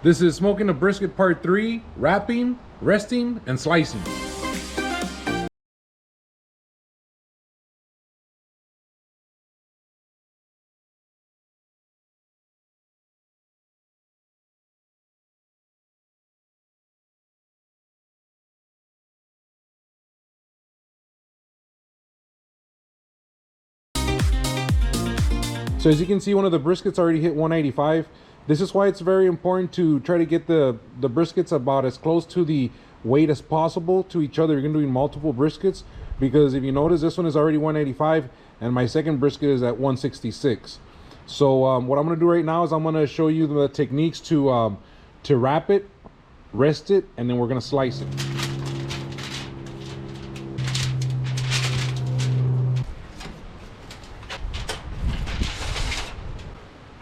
This is smoking a brisket part 3, wrapping, resting, and slicing. So as you can see, one of the briskets already hit 185. This is why it's very important to try to get the briskets about as close to the weight as possible to each other. You're gonna be doing multiple briskets, because if you notice, this one is already 185 and my second brisket is at 166. So what I'm gonna do right now is I'm gonna show you the techniques to wrap it, rest it, and then we're gonna slice it.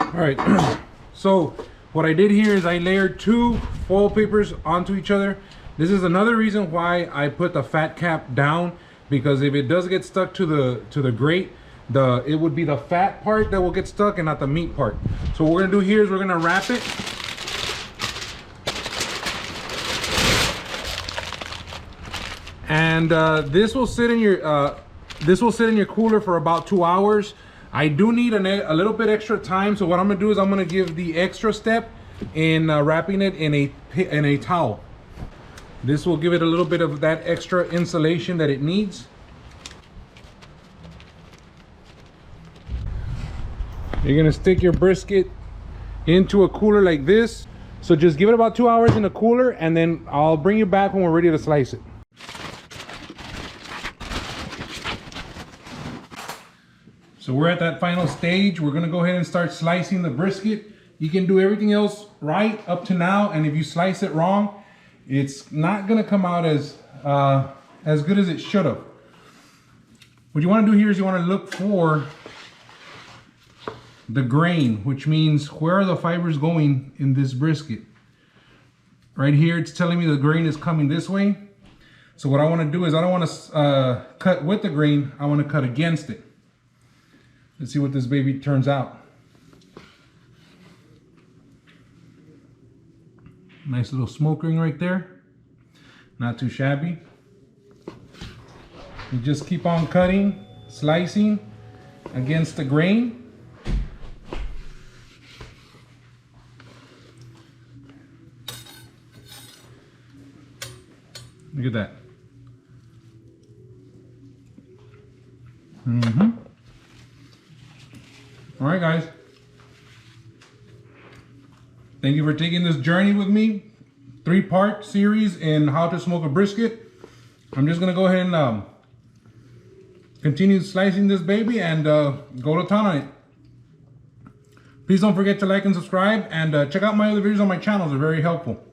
All right, so what I did here is I layered 2 foil papers onto each other. This is another reason why I put the fat cap down, because if it does get stuck to the grate, it would be the fat part that will get stuck and not the meat part. So what we're gonna do here is we're gonna wrap it. And this will sit in your cooler for about 2 hours. I do need a little bit extra time, so what I'm gonna do is I'm gonna give the extra step in wrapping it in a towel. This will give it a little bit of that extra insulation that it needs. You're gonna stick your brisket into a cooler like this. So just give it about 2 hours in the cooler, and then I'll bring you back when we're ready to slice it. So we're at that final stage. We're gonna go ahead and start slicing the brisket. You can do everything else right up to now, and if you slice it wrong, it's not gonna come out as good as it should have. What you wanna do here is you wanna look for the grain, which means where are the fibers going in this brisket. Right here, it's telling me the grain is coming this way. So what I wanna do is I don't wanna cut with the grain, I wanna cut against it. Let's see what this baby turns out. Nice little smoke ring right there. Not too shabby. You just keep on cutting, slicing against the grain. Look at that. All right, guys. Thank you for taking this journey with me. 3-part series in how to smoke a brisket. I'm just gonna go ahead and continue slicing this baby and go to town on it. Please don't forget to like and subscribe, and check out my other videos on my channel. They're very helpful.